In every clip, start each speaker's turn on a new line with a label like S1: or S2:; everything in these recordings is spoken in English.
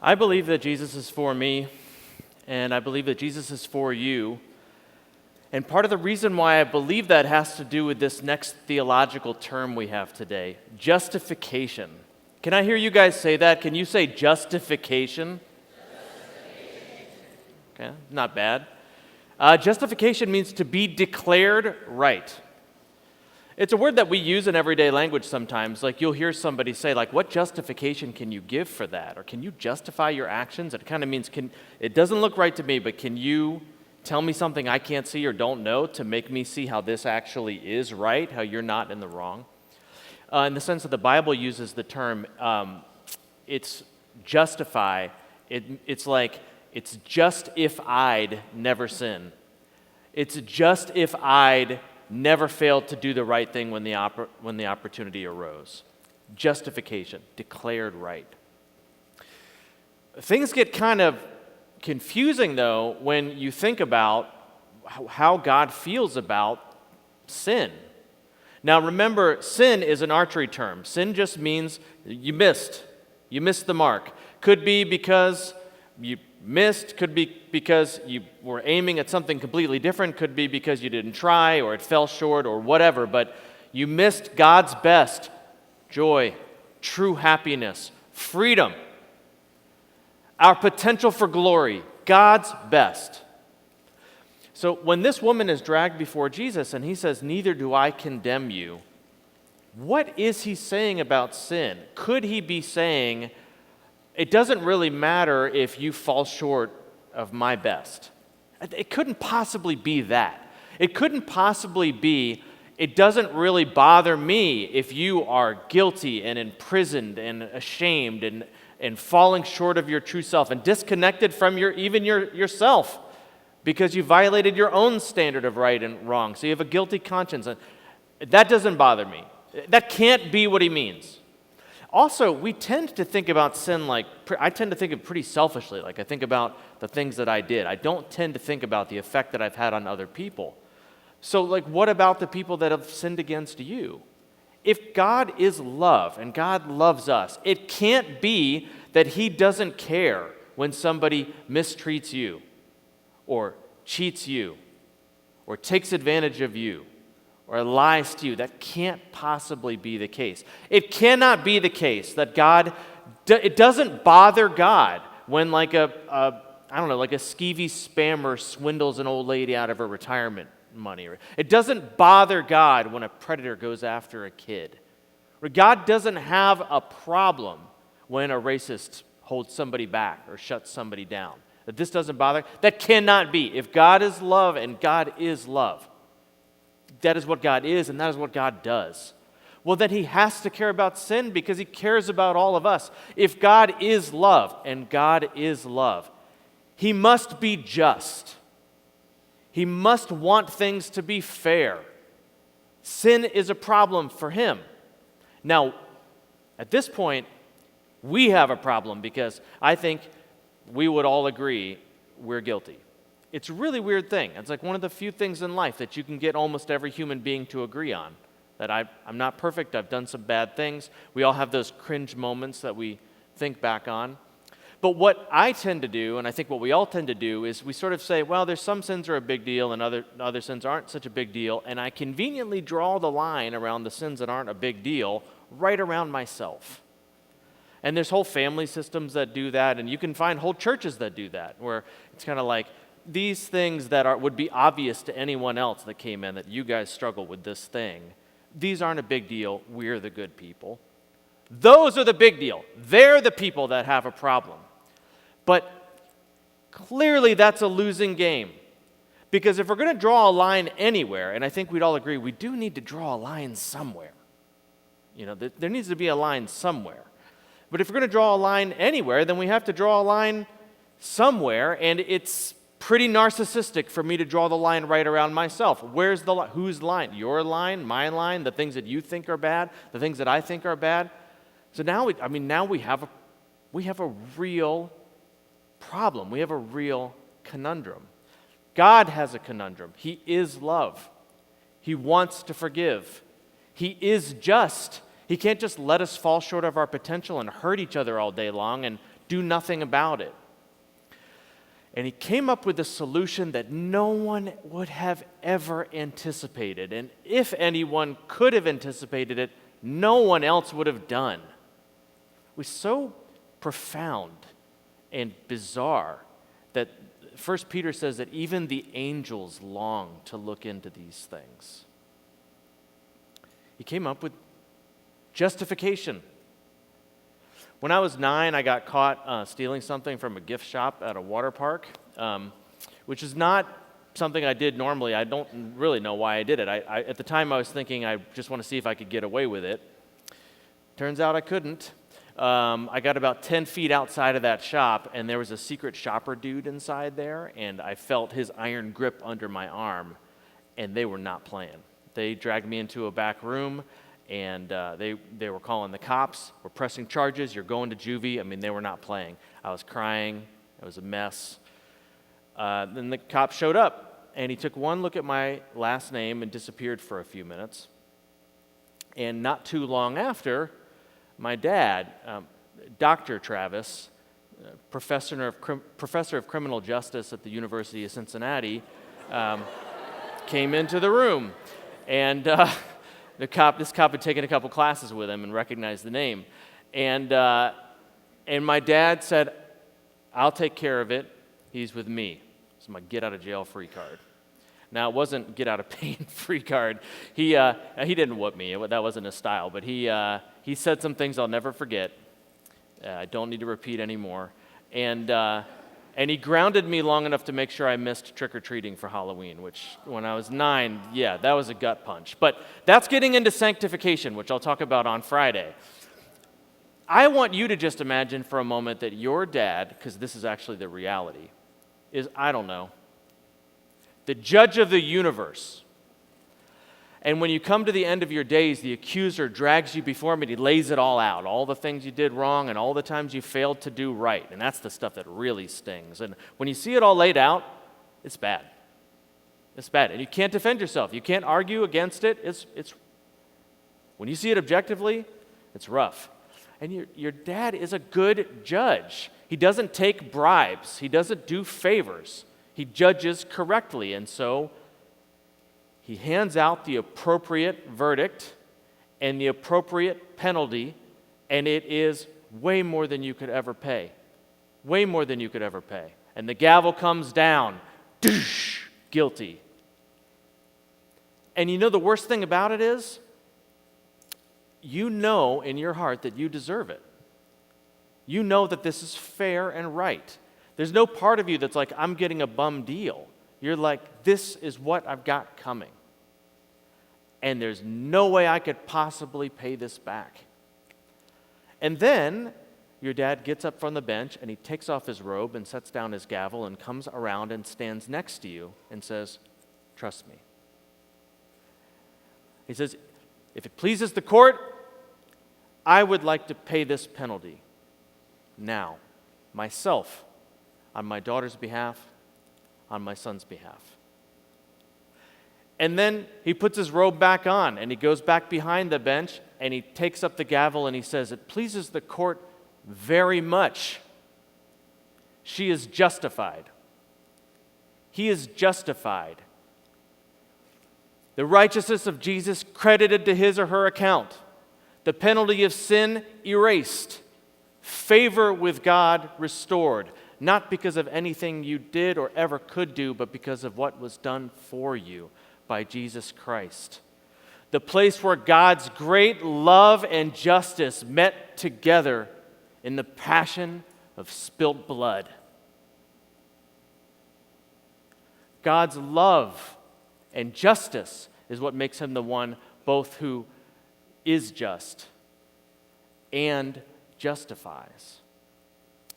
S1: I believe that Jesus is for me, and I believe that Jesus is for you. And part of the reason why I believe that has to do with this next theological term we have today, justification. Can I hear you guys say that? Can you say justification? Okay, not bad. Justification means to be declared right. It's a word that we use in everyday language sometimes. Like you'll hear somebody say, like, what justification can you give for that? Or can you justify your actions? It kind of means, it doesn't look right to me, but can you tell me something I can't see or don't know to make me see how this actually is right, how you're not in the wrong? In the sense that the Bible uses the term, it's justify. It's like, it's just if I'd never sin. It's just if I'd never failed to do the right thing when the opportunity arose. Justification, declared right. Things get kind of confusing, though, when you think about how God feels about sin. Now, remember, sin is an archery term. Sin just means you missed. You missed the mark. Could be because you missed, could be because you were aiming at something completely different, could be because you didn't try or it fell short or whatever, but you missed God's best: joy, true happiness, freedom, our potential for glory, God's best. So when this woman is dragged before Jesus and he says, "Neither do I condemn you," what is he saying about sin? Could he be saying, it doesn't really matter if you fall short of my best? It couldn't possibly be that. It couldn't possibly be, it doesn't really bother me if you are guilty and imprisoned and ashamed and falling short of your true self and disconnected from yourself because you violated your own standard of right and wrong. So you have a guilty conscience. That doesn't bother me. That can't be what he means. Also, we tend to think about sin I tend to think of pretty selfishly. Like I think about the things that I did. I don't tend to think about the effect that I've had on other people. So what about the people that have sinned against you? If God is love and God loves us, it can't be that he doesn't care when somebody mistreats you or cheats you or takes advantage of you or lies to you. That can't possibly be the case. It cannot be the case that it doesn't bother God when like a skeevy spammer swindles an old lady out of her retirement money. It doesn't bother God when a predator goes after a kid. Or God doesn't have a problem when a racist holds somebody back or shuts somebody down. That this doesn't bother. That cannot be. If God is love and God is love, that is what God is, and that is what God does. Well, then he has to care about sin because he cares about all of us. If God is love, and God is love, he must be just. He must want things to be fair. Sin is a problem for him. Now, at this point, we have a problem because I think we would all agree we're guilty. It's a really weird thing. It's like one of the few things in life that you can get almost every human being to agree on. That I'm not perfect, I've done some bad things. We all have those cringe moments that we think back on. But what I tend to do, and I think what we all tend to do, is we sort of say, well, there's some sins are a big deal and other sins aren't such a big deal, and I conveniently draw the line around the sins that aren't a big deal right around myself. And there's whole family systems that do that, and you can find whole churches that do that, where it's kind of like, these things that would be obvious to anyone else that came in, that you guys struggle with this thing, these aren't a big deal. We're the good people. Those are the big deal. They're the people that have a problem. But clearly that's a losing game. Because if we're going to draw a line anywhere, and I think we'd all agree, we do need to draw a line somewhere. There needs to be a line somewhere. But if we're going to draw a line anywhere, then we have to draw a line somewhere, and it's pretty narcissistic for me to draw the line right around myself. Where's the line? Whose line? Your line? My line? The things that you think are bad? The things that I think are bad? So now we have a real problem. We have a real conundrum. God has a conundrum. He is love. He wants to forgive. He is just. He can't just let us fall short of our potential and hurt each other all day long and do nothing about it. And he came up with a solution that no one would have ever anticipated. And if anyone could have anticipated it, no one else would have done. It was so profound and bizarre that 1 Peter says that even the angels long to look into these things. He came up with justification. When I was 9, I got caught stealing something from a gift shop at a water park, which is not something I did normally. I don't really know why I did it. At the time, I was thinking I just want to see if I could get away with it. Turns out I couldn't. I got about 10 feet outside of that shop, and there was a secret shopper dude inside there, and I felt his iron grip under my arm, and they were not playing. They dragged me into a back room, and they were calling the cops. We're pressing charges. You're going to juvie. I mean, they were not playing. I was crying. It was a mess. Then the cop showed up, and he took one look at my last name and disappeared for a few minutes. And not too long after, my dad, Dr. Travis, professor of criminal justice at the University of Cincinnati, came into the room. And this cop had taken a couple classes with him and recognized the name. And my dad said, "I'll take care of it. He's with me." It's my get-out-of-jail-free card. Now, it wasn't get-out-of-pain-free card. He didn't whoop me. That wasn't his style. But he said some things I'll never forget. I don't need to repeat anymore. And he grounded me long enough to make sure I missed trick-or-treating for Halloween, which when I was 9, yeah, that was a gut punch. But that's getting into sanctification, which I'll talk about on Friday. I want you to just imagine for a moment that your dad, because this is actually the reality, is, I don't know, the judge of the universe. And when you come to the end of your days, the accuser drags you before him and he lays it all out, all the things you did wrong and all the times you failed to do right. And that's the stuff that really stings. And when you see it all laid out, it's bad. It's bad. And you can't defend yourself. You can't argue against it. It's when you see it objectively, it's rough. And your dad is a good judge. He doesn't take bribes. He doesn't do favors. He judges correctly. And so he hands out the appropriate verdict and the appropriate penalty, and it is way more than you could ever pay. Way more than you could ever pay. And the gavel comes down. Guilty. And you know the worst thing about it is, you know in your heart that you deserve it. You know that this is fair and right. There's no part of you that's like, I'm getting a bum deal. You're like, this is what I've got coming. And there's no way I could possibly pay this back. And then your dad gets up from the bench and he takes off his robe and sets down his gavel and comes around and stands next to you and says, "Trust me." He says, "If it pleases the court, I would like to pay this penalty now, myself, on my daughter's behalf, on my son's behalf." And then he puts his robe back on and he goes back behind the bench and he takes up the gavel and he says, "It pleases the court very much. She is justified. He is justified. The righteousness of Jesus credited to his or her account. The penalty of sin erased. Favor with God restored. Not because of anything you did or ever could do, but because of what was done for you by Jesus Christ. The place where God's great love and justice met together in the passion of spilt blood. God's love and justice is what makes him the one both who is just and justifies.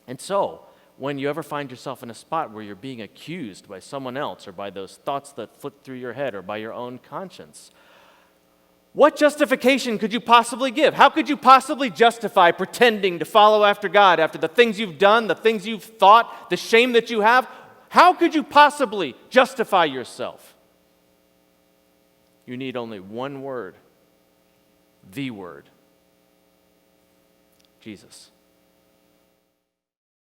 S1: And so, when you ever find yourself in a spot where you're being accused by someone else or by those thoughts that flit through your head or by your own conscience, what justification could you possibly give? How could you possibly justify pretending to follow after God after the things you've done, the things you've thought, the shame that you have? How could you possibly justify yourself? You need only one word, the word, Jesus.